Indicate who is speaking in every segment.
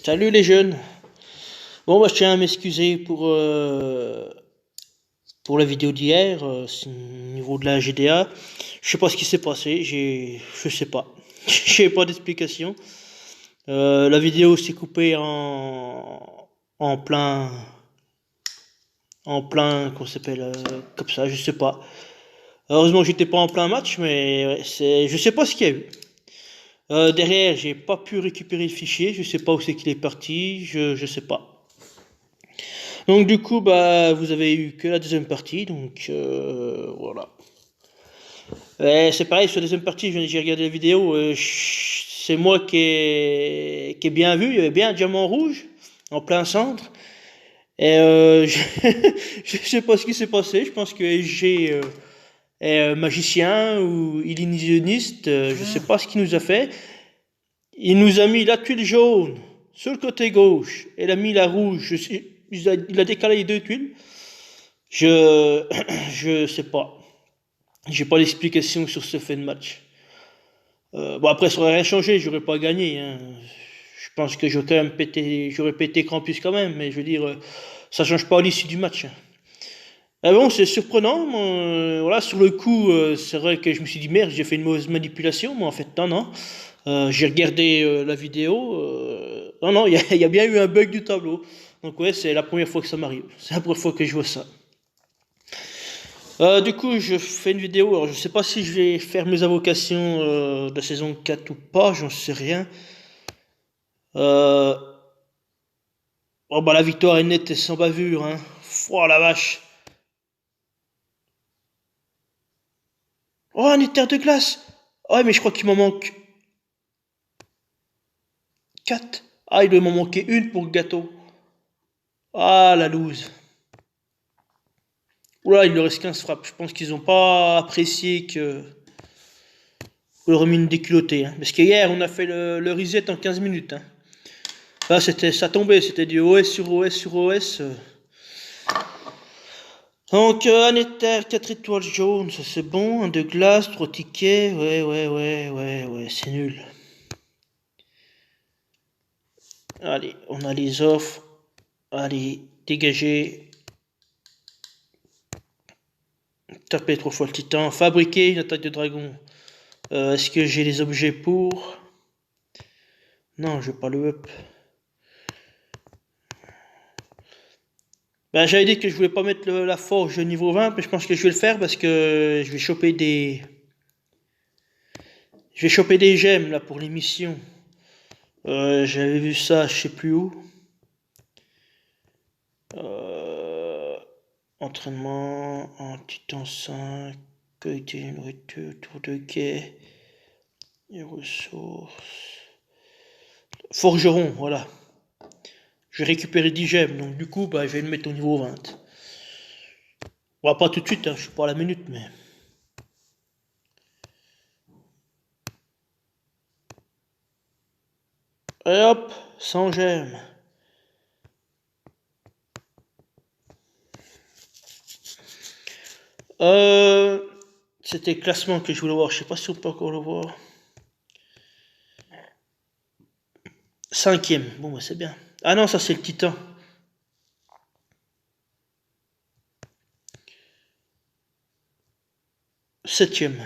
Speaker 1: Salut les jeunes. Bon, bah, je tiens à m'excuser pour la vidéo d'hier, c'est au niveau de la GDA. Je sais pas ce qui s'est passé, je sais pas. J'ai pas d'explication. La vidéo s'est coupée en plein, qu'on s'appelle, comme ça, je sais pas. Heureusement que j'étais pas en plein match, mais ouais, je sais pas ce qu'il y a eu. Derrière, j'ai pas pu récupérer le fichier, je sais pas où c'est qu'il est parti, je sais pas. Donc du coup, bah, vous avez eu que la deuxième partie, donc voilà. C'est pareil sur la deuxième partie, j'ai regardé la vidéo, c'est moi qui ai bien vu, il y avait bien un diamant rouge en plein centre. Et je sais pas ce qui s'est passé, je pense que SG est magicien ou illusionniste, je sais pas ce qu'il nous a fait. Il nous a mis la tuile jaune sur le côté gauche, et il a mis la rouge, il a décalé les deux tuiles. Je, je sais pas. J'ai pas d'explication sur ce fait de match. Bon après ça aurait rien changé, j'aurais pas gagné, hein. Je pense que j'aurais pété Krampus quand même, mais je veux dire, ça change pas l'issue du match, hein. Ah bon, c'est surprenant. Voilà, sur le coup, c'est vrai que je me suis dit merde, j'ai fait une mauvaise manipulation, mais en fait non, non. J'ai regardé la vidéo. Non, non, il y a bien eu un bug du tableau. Donc ouais, c'est la première fois que ça m'arrive. C'est la première fois que je vois ça. Du coup, je fais une vidéo. Alors, je sais pas si je vais faire mes invocations de la saison 4 ou pas, j'en sais rien. Euh, oh, bah, la victoire est nette et sans bavure, hein. Oh la vache. Oh, un éther de glace. Ouais, mais je crois qu'il m'en manque 4. Ah, il doit m'en manquer une pour le gâteau. Ah, la loose. Oula, il leur reste 15 frappes. Je pense qu'ils n'ont pas apprécié que le remine déculotté, hein. Parce qu'hier, on a fait le reset en 15 minutes, hein. Là, ça tombait, c'était du OS sur OS sur OS. Donc, un éther, 4 étoiles jaunes, ça c'est bon. Un de glace, 3 tickets. Ouais, ouais, ouais, ouais, ouais, c'est nul. Allez, on a les offres. Allez, dégagez. Tapez 3 fois le titan. Fabriquer une attaque de dragon. Est-ce que j'ai les objets pour? Non, je vais pas le up. Ben, j'avais dit que je voulais pas mettre la forge au niveau 20, mais je pense que je vais le faire parce que je vais choper des gemmes là pour les missions. J'avais vu ça, je sais plus où. Euh, Entraînement en Titan 5, qualité de nourriture, tour de quai, les ressources. Forgeron, voilà. Je vais récupérer 10 gemmes, donc du coup, bah, je vais le mettre au niveau 20. Bon, pas tout de suite, hein, je suis pas à la minute, mais. Et hop, 100 gemmes. Euh, C'était le classement que je voulais voir. Je sais pas si on peut encore le voir. Cinquième. Bon, bah, c'est bien. Ah non, ça c'est le Titan. Septième.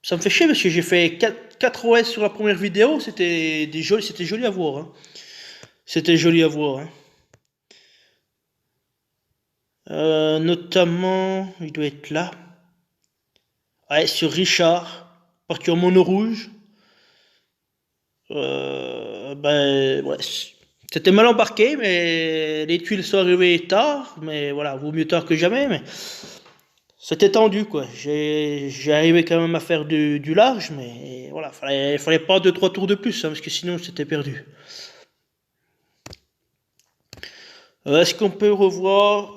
Speaker 1: Ça me fait chier parce que j'ai fait 4 OS sur la première vidéo. C'était joli à voir, hein. C'était joli à voir, hein. Notamment, il doit être là. Ouais, sur Richard. Parti en mono rouge. Ben, ouais. C'était mal embarqué, mais les tuiles sont arrivées tard. Mais voilà, vaut mieux tard que jamais. Mais c'était tendu, quoi. J'ai arrivé quand même à faire du large, mais voilà, fallait pas deux trois tours de plus, hein, parce que sinon c'était perdu. Est-ce qu'on peut revoir?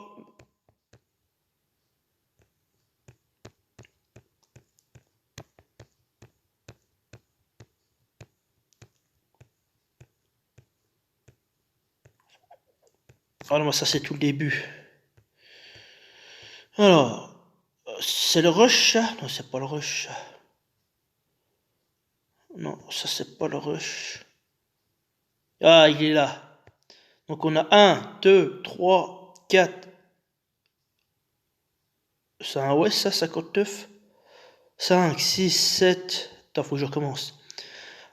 Speaker 1: Ah non, ça c'est tout le début. Alors, C'est le rush, ça? Non, c'est pas le rush. Non, ça c'est pas le rush. Ah, il est là. Donc on a 1, 2, 3, 4. C'est un ouais, ça, 59. 5, 6, 7. Attends, faut que je recommence.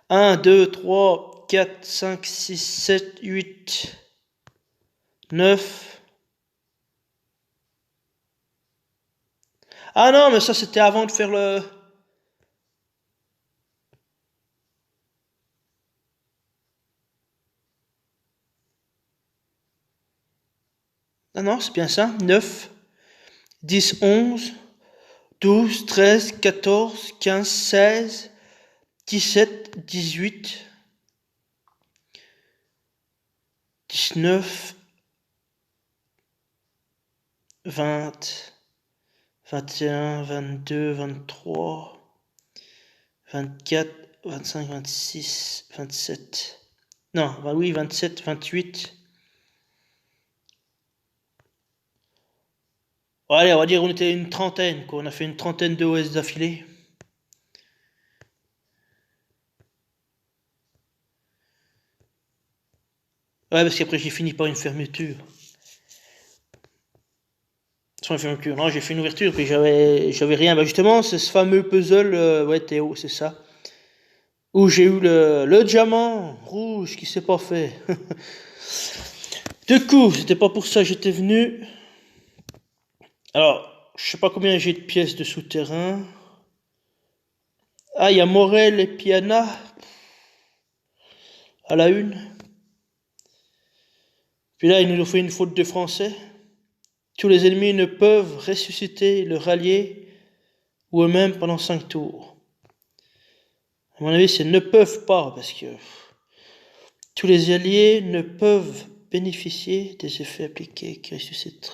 Speaker 1: 1, 2, 3, 4, 5, 6, 7, 8, 9. Ah non, mais ça c'était avant de faire le... Ah non, c'est bien ça. 9, 10, 11, 12, 13, 14, 15, 16, 17, 18, 19, 20, 21, 22, 23, 24, 25, 26, 27. Non, bah oui, 27, 28. Bon, allez, on va dire on était une trentaine, quoi. On a fait une trentaine de OS d'affilée. Ouais, parce qu'après j'ai fini par une fermeture. Sans une fermeture. Non, j'ai fait une ouverture, puis j'avais rien. Bah justement, c'est ce fameux puzzle, ouais, Théo, c'est ça. Où j'ai eu le diamant rouge qui s'est pas fait. Du coup, c'était pas pour ça que j'étais venu. Alors, je sais pas combien j'ai de pièces de souterrain. Ah, il y a Morel et Piana à la une. Puis là, ils nous ont fait une faute de français. Tous les ennemis ne peuvent ressusciter le rallier ou eux-mêmes pendant 5 tours. À mon avis, c'est ne peuvent pas, parce que tous les alliés ne peuvent bénéficier des effets appliqués qui ressuscitent.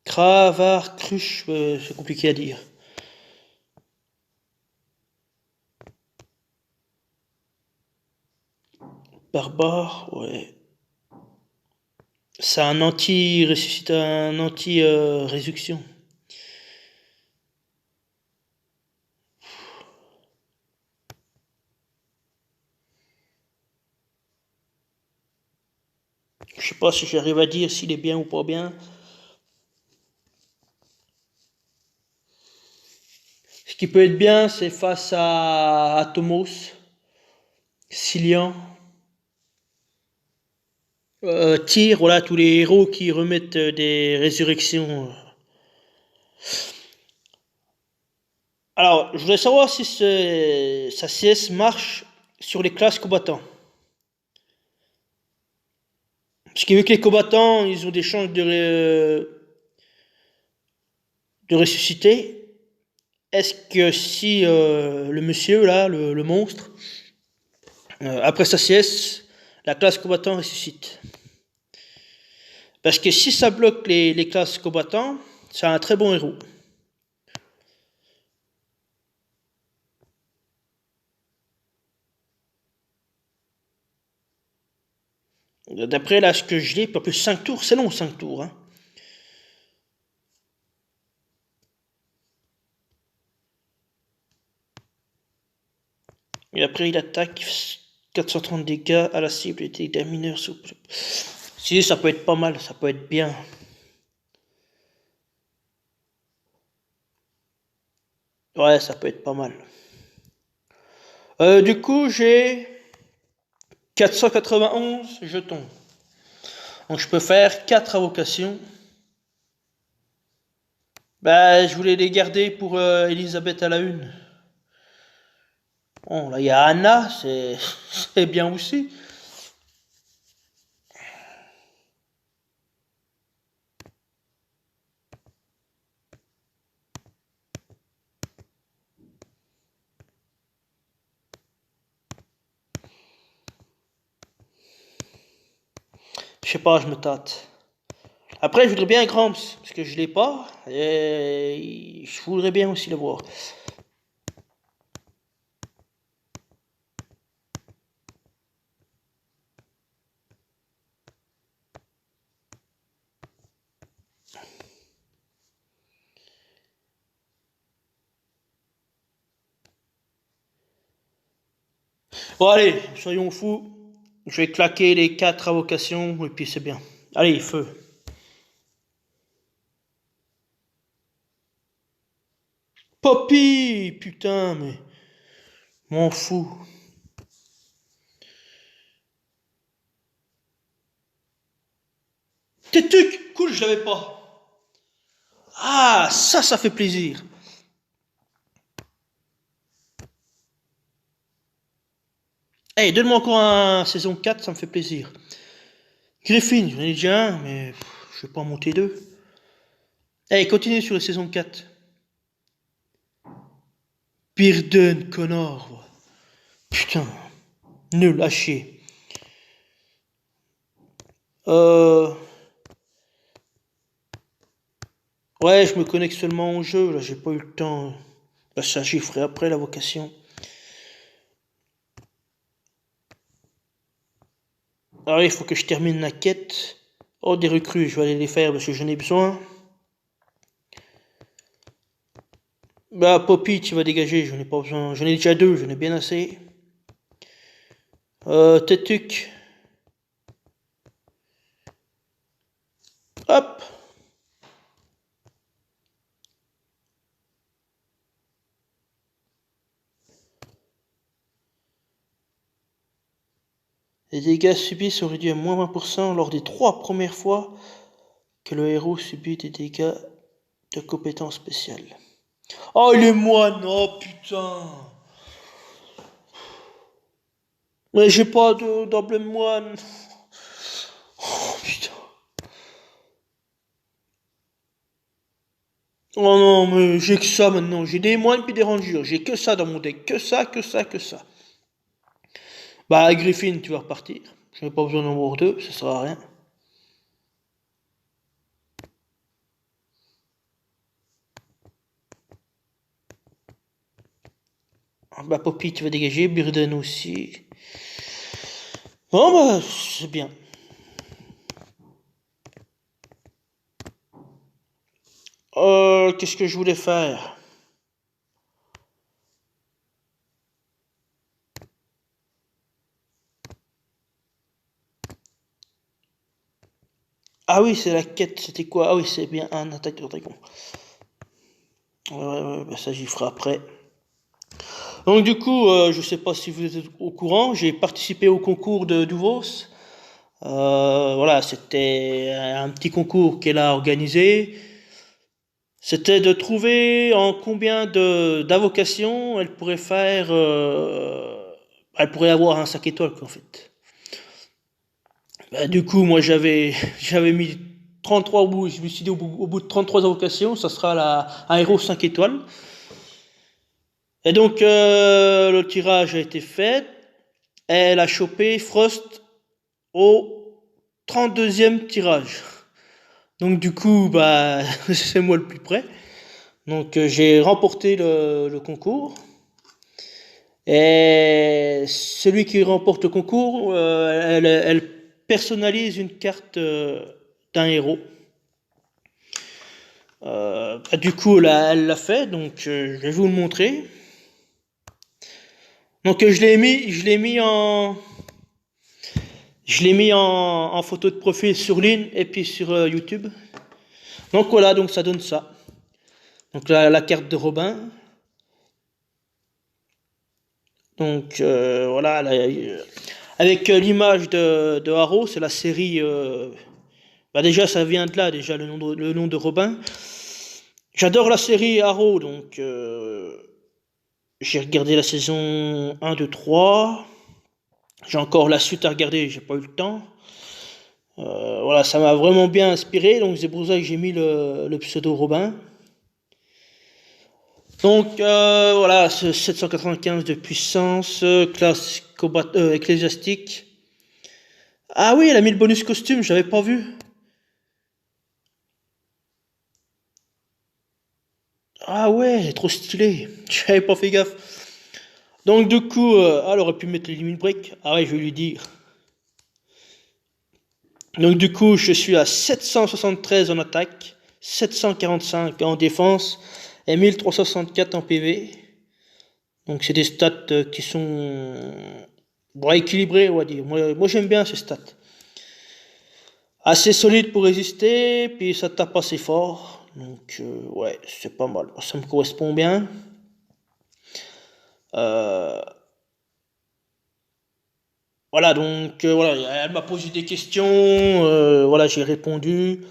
Speaker 1: Cravard, cruche, c'est compliqué à dire. Barbare, ouais. C'est un anti-ressuscite, un anti-réduction. Je sais pas si j'arrive à dire s'il est bien ou pas bien. Ce qui peut être bien, c'est face à Atomos, Cillian, Tyr, voilà, tous les héros qui remettent des résurrections. Alors, je voudrais savoir si sa CS marche sur les classes combattants. Parce que vu que les combattants, ils ont des chances de ressusciter, est-ce que si le monsieur, là, le monstre, après sa CS, la classe combattant ressuscite? Parce que si ça bloque les classes combattants, c'est un très bon héros. D'après là ce que je lis, pas plus 5 tours, c'est long 5 tours. Hein. Et après il attaque 430 dégâts à la cible et dégâts mineurs souple. Si ça peut être pas mal, ça peut être bien. Ouais, ça peut être pas mal. Du coup, j'ai 491 jetons. Donc je peux faire 4 invocations. Bah, je voulais les garder pour Elisabeth à la une. Bon, là, il y a Anna, c'est bien aussi. Je sais pas, je me tâte. Après, je voudrais bien Gramps, parce que je l'ai pas, et je voudrais bien aussi le voir. Bon, allez, soyons fous. Je vais claquer les 4 invocations et puis c'est bien. Allez, feu. Poppy! Putain, mais. M'en fous. Tétuc! Cool, je l'avais pas. Ah, ça fait plaisir. Hey, donne-moi encore un saison 4, ça me fait plaisir. Griffin, j'en ai déjà un, mais je vais pas en monter deux. Hey, continue sur la saison 4. Birden, connard. Putain, nul, à chier. Euh... Ouais, je me connecte seulement au jeu, là, j'ai pas eu le temps. Bah, ça, j'y ferai après la vocation. Alors, il faut que je termine la quête. Oh, des recrues, je vais aller les faire parce que j'en ai besoin. Bah, Poppy, tu vas dégager, j'en ai pas besoin. J'en ai déjà 2, j'en ai bien assez. Tetuc. Hop. Les dégâts subis sont réduits à moins 20% lors des 3 premières fois que le héros subit des dégâts de compétences spéciales. Oh, il est moine, oh putain. Mais j'ai pas d'emblème moine. Oh putain. Oh non, mais j'ai que ça maintenant. J'ai des moines puis des rangers. J'ai que ça dans mon deck. Que ça, que ça, que ça. Bah, Griffin, tu vas repartir. Je n'ai pas besoin d'en avoir 2, ça sert à rien. Bah, Poppy, tu vas dégager. Birden aussi. Bon, bah, c'est bien. Qu'est-ce que je voulais faire? Ah oui, c'est la quête, c'était quoi? Ah oui, c'est bien un attaque de dragon. Ouais, bah ça j'y ferai après. Donc du coup, je sais pas si vous êtes au courant, j'ai participé au concours de Duvos. Voilà, c'était un petit concours qu'elle a organisé. C'était de trouver en combien de d'invocations elle pourrait faire. Elle pourrait avoir un 5 étoiles, en fait. Bah, du coup, moi j'avais mis 33 au bout. Je me suis dit au bout de 33 invocations, ça sera un héros 5 étoiles. Et donc, le tirage a été fait. Elle a chopé Frost au 32e tirage. Donc, du coup, bah, c'est moi le plus près. Donc, j'ai remporté le concours. Et celui qui remporte le concours, elle personnalise une carte d'un héros. Bah, du coup, là, elle l'a fait, donc je vais vous le montrer. Donc je l'ai mis en photo de profil sur LinkedIn et puis sur YouTube. Donc voilà, donc ça donne ça. Donc la carte de Robin. Donc voilà, avec l'image de Haro, c'est la série. Bah déjà, ça vient de là, déjà le nom de Robin. J'adore la série Arrow, donc j'ai regardé la saison 1, 2, 3. J'ai encore la suite à regarder, j'ai pas eu le temps. Voilà, ça m'a vraiment bien inspiré, donc c'est pour ça que j'ai mis le pseudo Robin. Donc voilà, 795 de puissance, classe ecclésiastique. Ah oui, elle a mis le bonus costume, j'avais pas vu. Ah ouais, trop stylé, j'avais pas fait gaffe. Donc du coup, elle aurait pu mettre les limit break. Ah ouais, je vais lui dire. Donc du coup, je suis à 773 en attaque, 745 en défense et 1364 en PV. Donc c'est des stats qui sont Bon, équilibré, on va dire. Moi j'aime bien ces stats. Assez solide pour résister, puis ça tape assez fort. Donc, ouais, c'est pas mal. Ça me correspond bien. Euh, voilà, donc, voilà, elle m'a posé des questions. Voilà, j'ai répondu.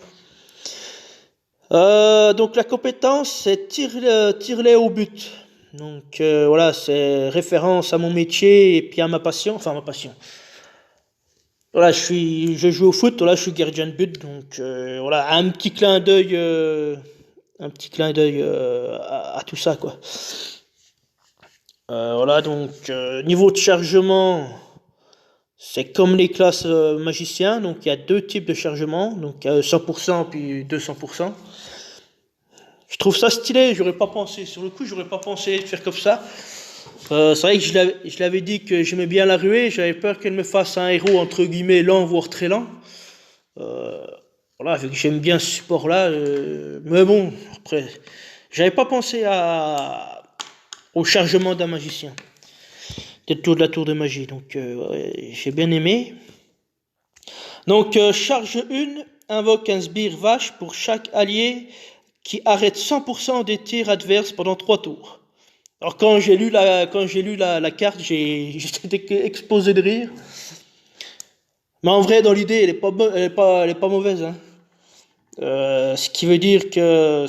Speaker 1: Donc, la compétence, c'est tire-les au but. Donc, voilà, c'est référence à mon métier et puis à ma passion. Enfin, ma passion. Voilà, je joue au foot, voilà, je suis gardien de but, donc voilà, un petit clin d'œil à tout ça, quoi. Voilà, donc niveau de chargement, c'est comme les classes magiciens, donc il y a deux types de chargement, donc 100% puis 200%. Je trouve ça stylé, j'aurais pas pensé, sur le coup, j'aurais pas pensé de faire comme ça. C'est vrai que je l'avais dit que j'aimais bien la ruée, j'avais peur qu'elle me fasse un héros entre guillemets lent, voire très lent. Euh, voilà, vu que j'aime bien ce sport-là, mais bon, après, j'avais pas pensé au chargement d'un magicien, des tours de la tour de magie, donc ouais, j'ai bien aimé. Donc, charge 1, invoque un sbire vache pour chaque allié qui arrête 100% des tirs adverses pendant 3 tours. Alors, quand j'ai lu la carte, j'étais exposé de rire. Mais en vrai, dans l'idée, elle est pas mauvaise, hein. Ce qui veut dire que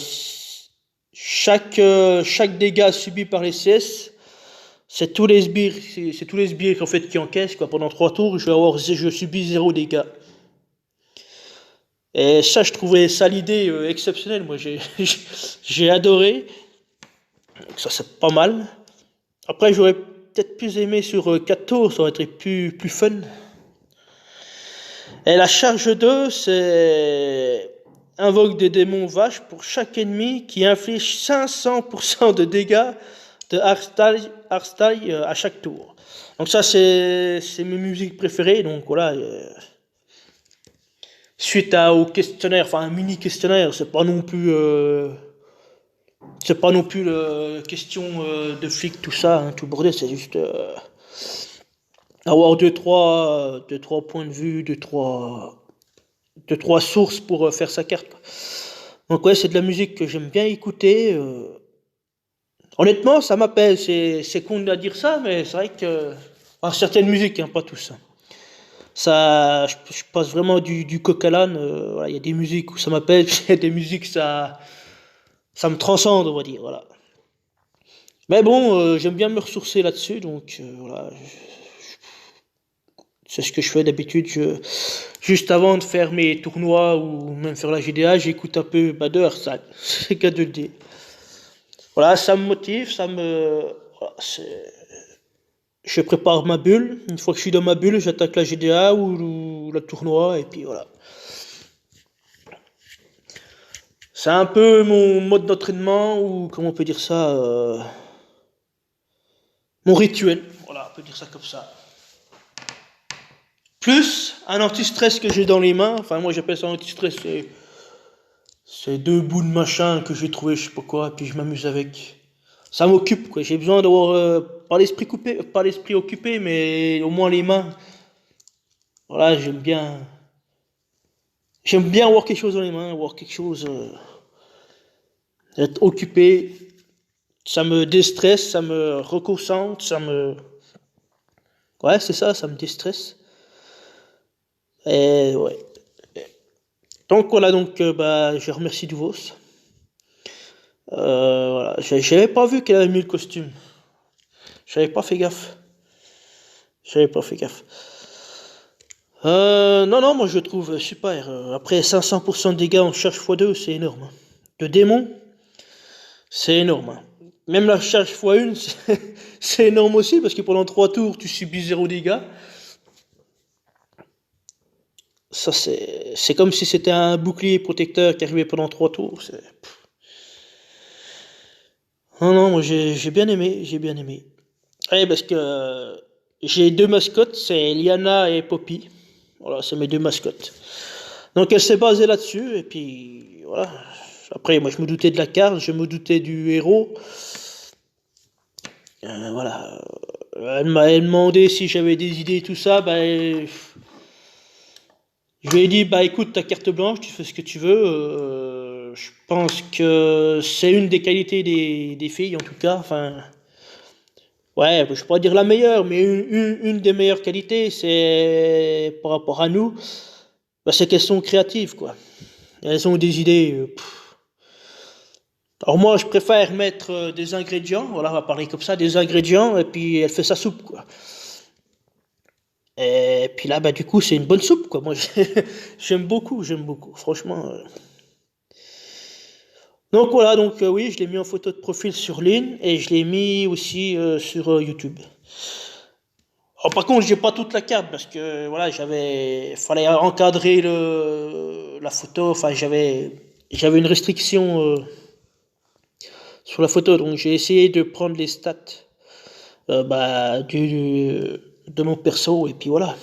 Speaker 1: chaque dégât subi par les CS, c'est tous les sbires en fait qui encaissent quoi. Pendant 3 tours, je subis 0 dégâts. Et ça, je trouvais ça l'idée exceptionnelle. Moi, j'ai adoré. Donc ça, c'est pas mal. Après, j'aurais peut-être plus aimé sur 4 tours, ça aurait été plus fun. Et la charge 2, c'est invoque des démons vaches pour chaque ennemi qui inflige 500% de dégâts de hardstyle à chaque tour. Donc ça, c'est mes musiques préférées. Donc voilà, au questionnaire, enfin un mini questionnaire, c'est pas non plus question de flic tout ça, hein, tout le bordel, c'est juste avoir deux, trois points de vue, deux, trois sources pour faire sa carte. Donc ouais, c'est de la musique que j'aime bien écouter. Honnêtement, ça m'appelle. C'est con de dire ça, mais c'est vrai que enfin, certaines musiques, hein, pas tous, hein. Je passe vraiment du coq à l'âne. Voilà, il y a des musiques où ça m'appelle, puis il y a des musiques ça me transcende, on va dire. Voilà. Mais bon, j'aime bien me ressourcer là-dessus, donc voilà. C'est ce que je fais d'habitude. Juste avant de faire mes tournois ou même faire la GDA, j'écoute un peu de Hersal. C'est qu'à de le dire. Voilà, ça me motive, voilà, je prépare ma bulle. Une fois que je suis dans ma bulle, j'attaque la GDA ou la tournoi et puis voilà. C'est un peu mon mode d'entraînement ou comment on peut dire ça, mon rituel. Voilà, on peut dire ça comme ça. Plus un anti-stress que j'ai dans les mains. Enfin, moi j'appelle ça un anti-stress. C'est deux bouts de machin que j'ai trouvé, je sais pas quoi, et puis je m'amuse avec. Ça m'occupe, quoi. J'ai besoin d'avoir pas l'esprit occupé, mais au moins les mains. Voilà, j'aime bien avoir quelque chose dans les mains, avoir quelque chose, être occupé. Ça me déstresse, ça me reconcentre, ouais, c'est ça, ça me déstresse. Et ouais. Donc voilà, donc bah, je remercie Duvos. Voilà, j'avais pas vu qu'elle avait mis le costume. J'avais pas fait gaffe. J'avais pas fait gaffe. Non, non, moi je trouve super. Après 500% de dégâts en charge x2, c'est énorme, hein. De démon, c'est énorme, hein. Même la charge x1, c'est énorme aussi, parce que pendant 3 tours, tu subis 0 dégâts. Ça, c'est comme si c'était un bouclier protecteur qui arrivait pendant 3 tours. Non, non, moi j'ai bien aimé, j'ai bien aimé. Ouais, parce que j'ai deux mascottes, c'est Liana et Poppy. Voilà, c'est mes deux mascottes. Donc elle s'est basée là-dessus, et puis voilà. Après, moi je me doutais de la carte, je me doutais du héros. Voilà. Elle m'a demandé si j'avais des idées et tout ça. Je lui ai dit, bah écoute, ta carte blanche, tu fais ce que tu veux. Je pense que c'est une des qualités des filles, en tout cas. Enfin, ouais, je ne vais pas dire la meilleure, mais une des meilleures qualités, c'est par rapport à nous, bah, c'est qu'elles sont créatives, quoi. Elles ont des idées. Alors moi, je préfère mettre des ingrédients, voilà, on va parler comme ça, des ingrédients, et puis elle fait sa soupe, quoi. Et puis là, bah du coup, c'est une bonne soupe, quoi. Moi, j'aime beaucoup, franchement. Donc voilà, donc oui, je l'ai mis en photo de profil sur LinkedIn et je l'ai mis aussi sur YouTube. Alors, par contre, j'ai pas toute la carte parce que voilà, fallait encadrer la photo. Enfin, j'avais une restriction sur la photo, donc j'ai essayé de prendre les stats bah, de mon perso et puis voilà.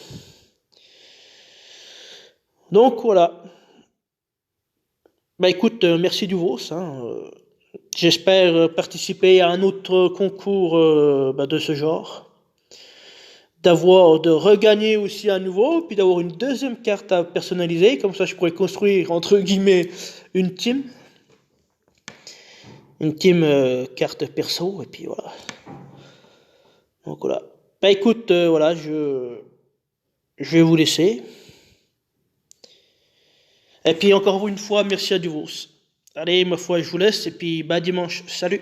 Speaker 1: Donc voilà. Bah écoute, merci du Vos, hein. J'espère participer à un autre concours bah, de ce genre. De regagner aussi à nouveau, puis d'avoir une deuxième carte à personnaliser, comme ça je pourrais construire entre guillemets une team, carte perso, et puis voilà. Donc voilà. Bah écoute, voilà, je vais vous laisser. Et puis encore une fois, merci à Duvos. Allez, ma foi, je vous laisse, et puis bah dimanche, salut.